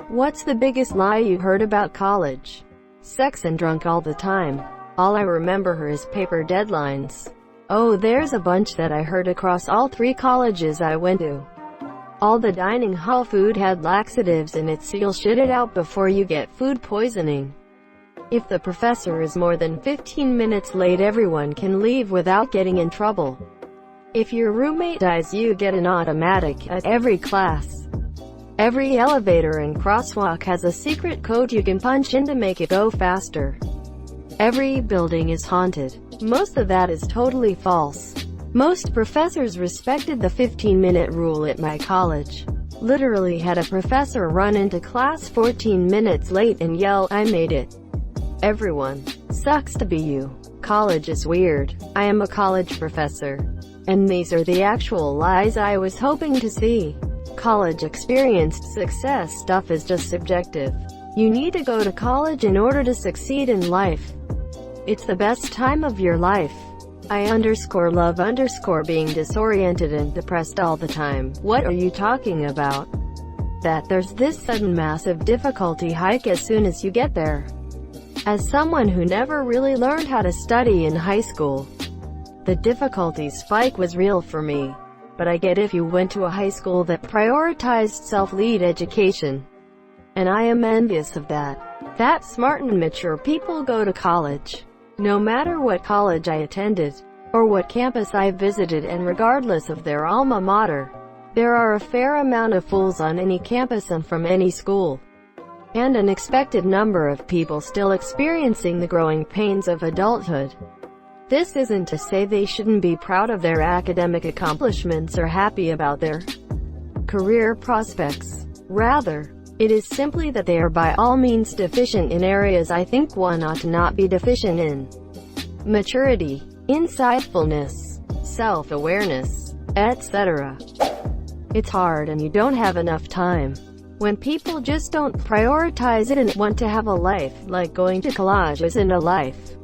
What's the biggest lie you heard about college? Sex and drunk all the time. All I remember is paper deadlines. Oh, there's a bunch that I heard across all 3 colleges I went to. All the dining hall food had laxatives in it, so you'll shit it out before you get food poisoning. If the professor is more than 15 minutes late, everyone can leave without getting in trouble. If your roommate dies, you get an automatic at every class. Every elevator and crosswalk has a secret code you can punch in to make it go faster. Every building is haunted. Most of that is totally false. Most professors respected the 15-minute rule at my college. Literally had a professor run into class 14 minutes late and yell, "I made it." Everyone. Sucks to be you. College is weird. I am a college professor. And these are the actual lies I was hoping to see. College experienced success stuff is just subjective. You need to go to college in order to succeed in life. It's the best time of your life. I love being disoriented and depressed all the time. What are you talking about? That there's this sudden massive difficulty hike as soon as you get there. As someone who never really learned how to study in high school, the difficulty spike was real for me. But I get if you went to a high school that prioritized self-lead education. And I am envious of that. That smart and mature people go to college. No matter what college I attended, or what campus I visited, and regardless of their alma mater, there are a fair amount of fools on any campus and from any school. And an expected number of people still experiencing the growing pains of adulthood. This isn't to say they shouldn't be proud of their academic accomplishments or happy about their career prospects. Rather, it is simply that they are by all means deficient in areas I think one ought to not be deficient in. Maturity, insightfulness, self-awareness, etc. It's hard and you don't have enough time. When people just don't prioritize it and want to have a life, like going to college isn't a life.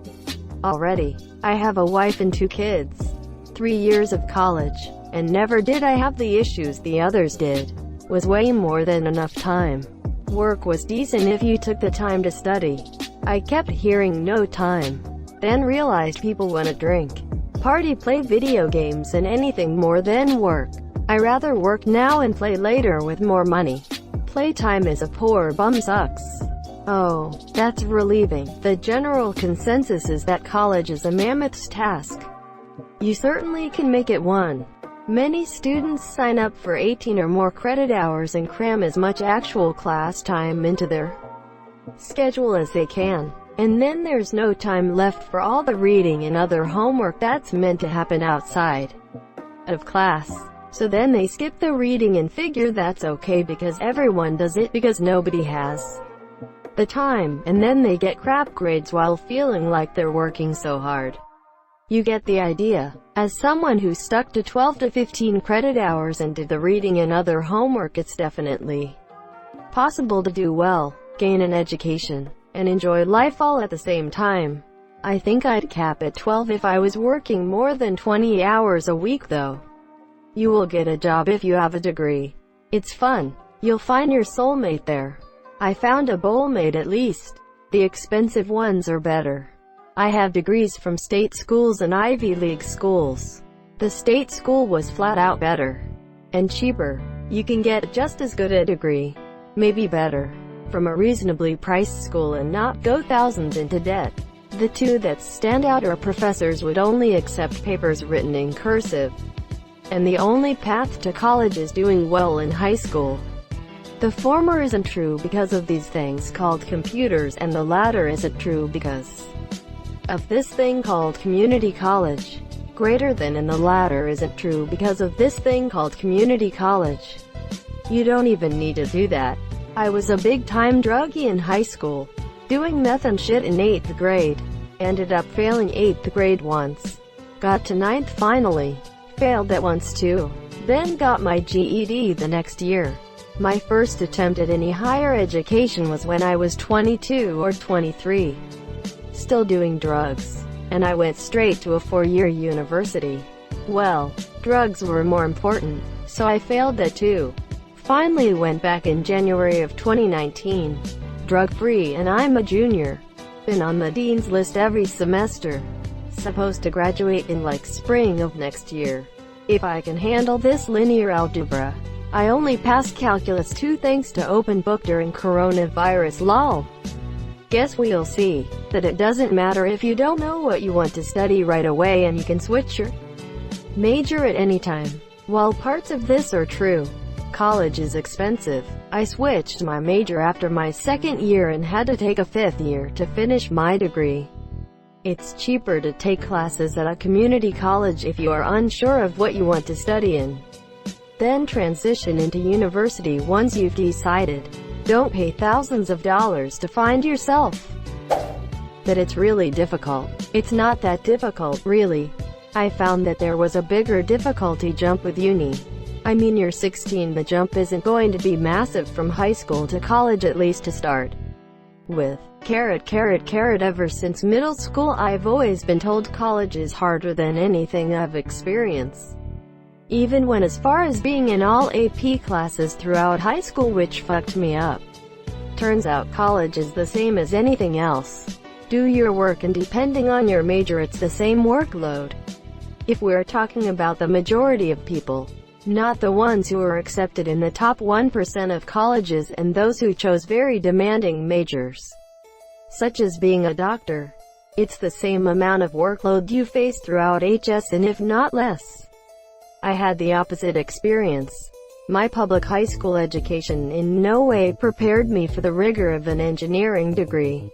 Already, I have a wife and 2 kids. 3 years of college, and never did I have the issues the others did. Was way more than enough time. Work was decent if you took the time to study. I kept hearing no time. Then realized people want to drink, party, play video games, and anything more than work. I rather work now and play later with more money. Playtime is a poor bum sucks. Oh, that's relieving. The general consensus is that college is a mammoth's task. You certainly can make it one. Many students sign up for 18 or more credit hours and cram as much actual class time into their schedule as they can. And then there's no time left for all the reading and other homework that's meant to happen outside of class. So then they skip the reading and figure that's okay because everyone does it because nobody has the time, and then they get crap grades while feeling like they're working so hard. You get the idea. As someone who stuck to 12 to 15 credit hours and did the reading and other homework, it's definitely possible to do well, gain an education, and enjoy life all at the same time. I think I'd cap at 12 if I was working more than 20 hours a week though. You will get a job if you have a degree. It's fun. You'll find your soulmate there. I found a bowlmate at least. The expensive ones are better. I have degrees from state schools and Ivy League schools. The state school was flat out better. And cheaper. You can get just as good a degree, maybe better, from a reasonably priced school and not go thousands into debt. The 2 that stand out are professors would only accept papers written in cursive. And the only path to college is doing well in high school. The former isn't true because of these things called computers, and the latter isn't true because of this thing called community college. Greater than in the latter isn't true because of this thing called community college. You don't even need to do that. I was a big-time druggie in high school, doing meth and shit in 8th grade. Ended up failing 8th grade once. Got to 9th finally. Failed that once too. Then got my GED the next year. My first attempt at any higher education was when I was 22 or 23. Still doing drugs. And I went straight to a 4-year university. Well, drugs were more important, so I failed that too. Finally went back in January of 2019. Drug-free, and I'm a junior. Been on the dean's list every semester. Supposed to graduate in like spring of next year. If I can handle this linear algebra. I only passed calculus 2 thanks to open book during coronavirus lol. Guess we'll see that it doesn't matter if you don't know what you want to study right away, and you can switch your major at any time. While parts of this are true, college is expensive. I switched my major after my 2nd year and had to take a 5th year to finish my degree. It's cheaper to take classes at a community college if you are unsure of what you want to study in. Then transition into university once you've decided. Don't pay thousands of dollars to find yourself. That it's really difficult. It's not that difficult, really. I found that there was a bigger difficulty jump with uni. I mean, you're 16, the jump isn't going to be massive from high school to college, at least to start with. Ever since middle school I've always been told college is harder than anything I've experienced. Even went as far as being in all AP classes throughout high school, which fucked me up. Turns out college is the same as anything else. Do your work, and depending on your major it's the same workload. If we're talking about the majority of people, not the ones who are accepted in the top 1% of colleges and those who chose very demanding majors, such as being a doctor, it's the same amount of workload you face throughout HS, and if not less. I had the opposite experience. My public high school education in no way prepared me for the rigor of an engineering degree.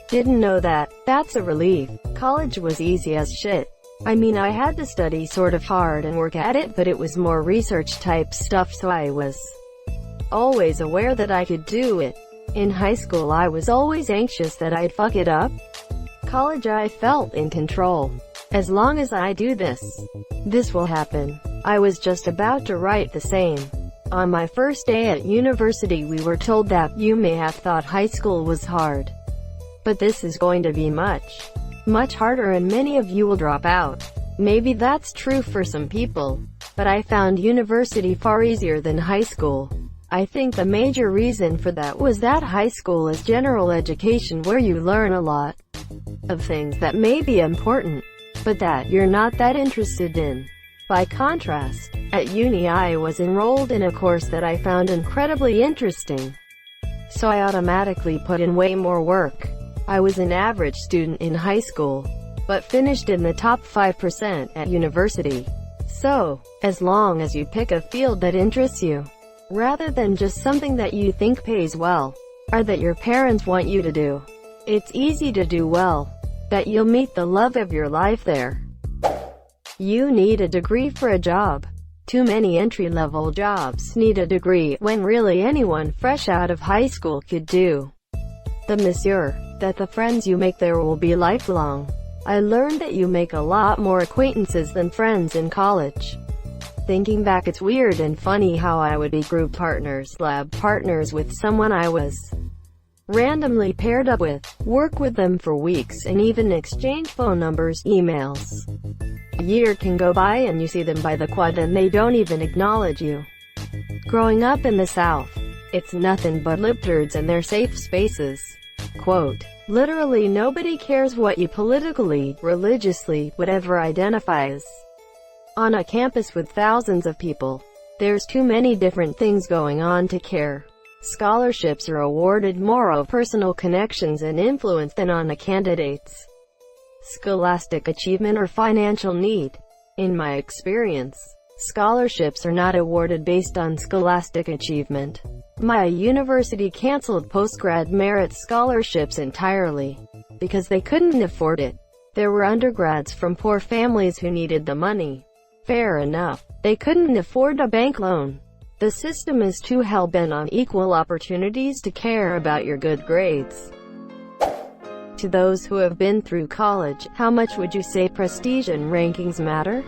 Didn't know that. That's a relief. College was easy as shit. I mean, I had to study sort of hard and work at it, but it was more research type stuff, so I was always aware that I could do it. In high school I was always anxious that I'd fuck it up. College I felt in control. As long as I do this, this will happen. I was just about to write the same. On my first day at university we were told that you may have thought high school was hard, but this is going to be much harder, and many of you will drop out. Maybe that's true for some people, but I found university far easier than high school. I think the major reason for that was that high school is general education, where you learn a lot of things that may be important, but that you're not that interested in. By contrast, at uni I was enrolled in a course that I found incredibly interesting, so I automatically put in way more work. I was an average student in high school, but finished in the top 5% at university. So, as long as you pick a field that interests you, rather than just something that you think pays well, or that your parents want you to do, it's easy to do well. That you'll meet the love of your life there. You need a degree for a job. Too many entry-level jobs need a degree, when really anyone fresh out of high school could do the monsieur. That the friends you make there will be lifelong. I learned that you make a lot more acquaintances than friends in college. Thinking back, it's weird and funny how I would be group partners, lab partners with someone I was randomly paired up with, work with them for weeks, and even exchange phone numbers, emails. A year can go by and you see them by the quad and they don't even acknowledge you. Growing up in the South, it's nothing but lip turds and their safe spaces. Quote, literally nobody cares what you politically, religiously, whatever identifies. On a campus with thousands of people, there's too many different things going on to care. Scholarships are awarded more of personal connections and influence than on a candidate's scholastic achievement or financial need. In my experience, scholarships are not awarded based on scholastic achievement. My university canceled postgrad merit scholarships entirely because they couldn't afford it. There were undergrads from poor families who needed the money. Fair enough. They couldn't afford a bank loan. The system is too hell-bent on equal opportunities to care about your good grades. To those who have been through college, how much would you say prestige and rankings matter?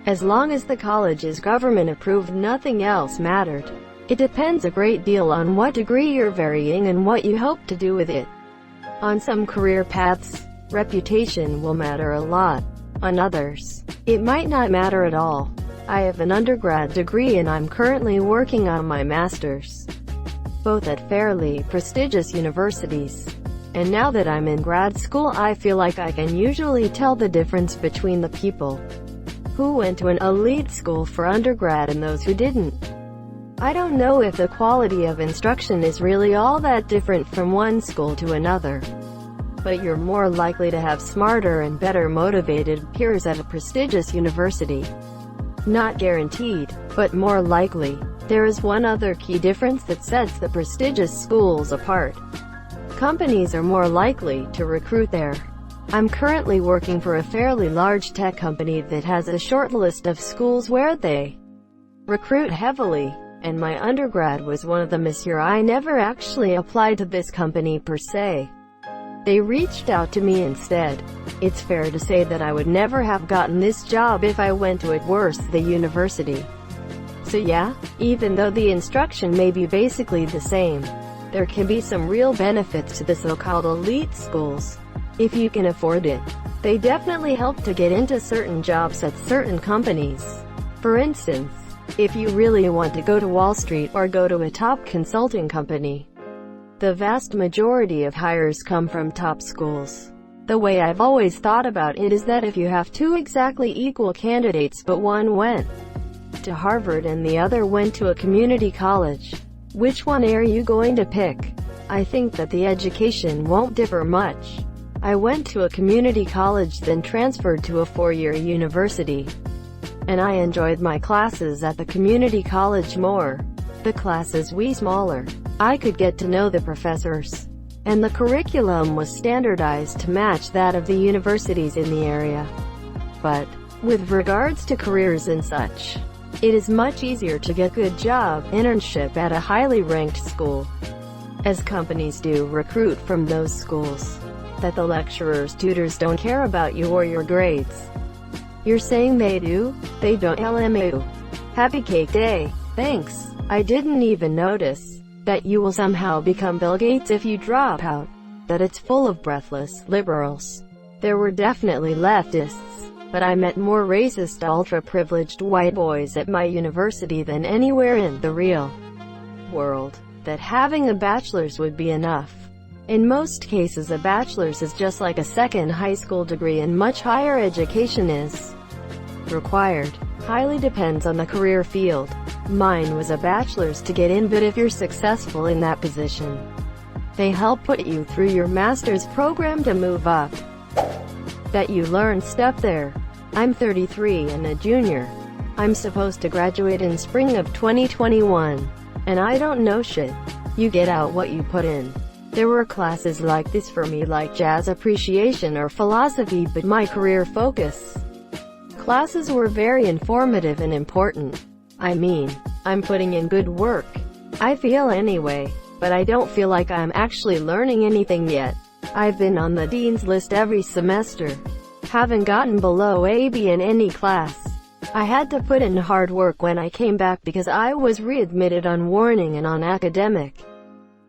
As long as the college is government approved, nothing else mattered. It depends a great deal on what degree you're varying and what you hope to do with it. On some career paths, reputation will matter a lot. On others, it might not matter at all. I have an undergrad degree and I'm currently working on my master's, both at fairly prestigious universities. And now that I'm in grad school, I feel like I can usually tell the difference between the people who went to an elite school for undergrad and those who didn't. I don't know if the quality of instruction is really all that different from one school to another, but you're more likely to have smarter and better motivated peers at a prestigious university. Not guaranteed, but more likely. There is one other key difference that sets the prestigious schools apart. Companies are more likely to recruit there. I'm currently working for a fairly large tech company that has a short list of schools where they recruit heavily, and my undergrad was one of them this year. I never actually applied to this company per se. They reached out to me instead. It's fair to say that I would never have gotten this job if I went to, at worst, the university. So yeah, even though the instruction may be basically the same, there can be some real benefits to the so-called elite schools. If you can afford it, they definitely help to get into certain jobs at certain companies. For instance, if you really want to go to Wall Street or go to a top consulting company, the vast majority of hires come from top schools. The way I've always thought about it is that if you have two exactly equal candidates but one went to Harvard and the other went to a community college, which one are you going to pick? I think that the education won't differ much. I went to a community college, then transferred to a four-year university, and I enjoyed my classes at the community college more. The classes were smaller. I could get to know the professors, and the curriculum was standardized to match that of the universities in the area. But with regards to careers and such, it is much easier to get a good job internship at a highly ranked school, as companies do recruit from those schools that the lecturers, tutors don't care about you or your grades. You're saying they do? They don't? LMAO. Happy Cake Day. Thanks. I didn't even notice that you will somehow become Bill Gates if you drop out. That it's full of breathless liberals. There were definitely leftists, but I met more racist, ultra-privileged white boys at my university than anywhere in the real world. That having a bachelor's would be enough. In most cases, a bachelor's is just like a second high school degree, and much higher education is required. Highly depends on the career field. Mine was a bachelor's to get in, but if you're successful in that position, they help put you through your master's program to move up. That you learn stuff there. I'm 33 and a junior. I'm supposed to graduate in spring of 2021, and I don't know shit. You get out what you put in. There were classes like this for me, like jazz appreciation or philosophy, but my career focus classes were very informative and important. I mean, I'm putting in good work, I feel anyway, but I don't feel like I'm actually learning anything yet. I've been on the dean's list every semester, haven't gotten below AB in any class. I had to put in hard work when I came back because I was readmitted on warning and on academic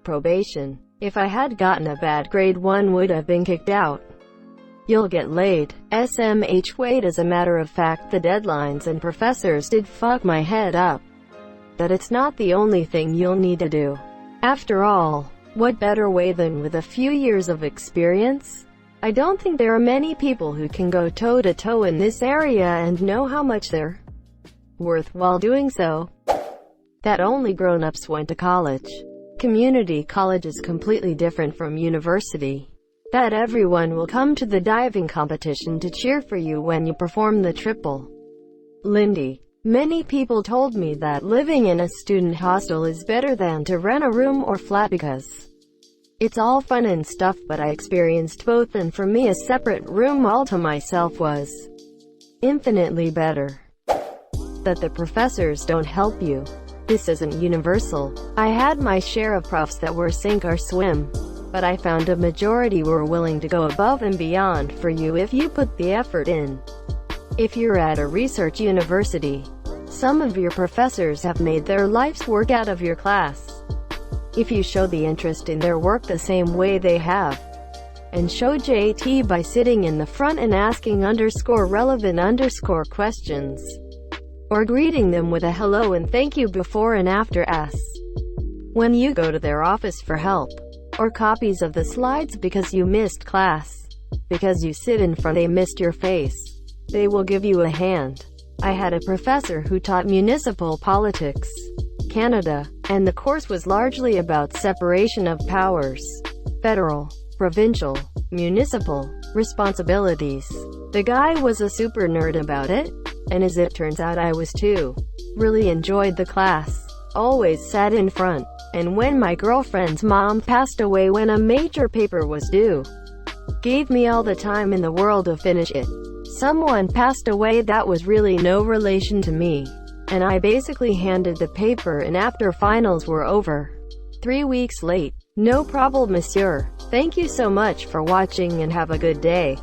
probation. If I had gotten a bad grade, one would have been kicked out. You'll get laid. SMH. Wait, as a matter of fact, the deadlines and professors did fuck my head up. That it's not the only thing you'll need to do. After all, what better way than with a few years of experience? I don't think there are many people who can go toe-to-toe in this area and know how much they're worth while doing so. That only grown-ups went to college. Community college is completely different from university. That everyone will come to the diving competition to cheer for you when you perform the triple Lindy. Many people told me that living in a student hostel is better than to rent a room or flat because it's all fun and stuff, but I experienced both, and for me a separate room all to myself was infinitely better. That the professors don't help you. This isn't universal. I had my share of profs that were sink or swim, but I found a majority were willing to go above and beyond for you if you put the effort in. If you're at a research university, some of your professors have made their life's work out of your class. If you show the interest in their work the same way they have, and show JT by sitting in the front and asking _relevant_ questions, or greeting them with a hello and thank you before and after s. When you go to their office for help, or copies of the slides because you missed class, because you sit in front they missed your face, they will give you a hand. I had a professor who taught municipal politics, Canada, and the course was largely about separation of powers, federal, provincial, municipal responsibilities. The guy was a super nerd about it, and as it turns out I was too. Really enjoyed the class, always sat in front, and when my girlfriend's mom passed away when a major paper was due, gave me all the time in the world to finish it. Someone passed away that was really no relation to me, and I basically handed the paper in after finals were over. 3 weeks late. No problem, monsieur. Thank you so much for watching and have a good day.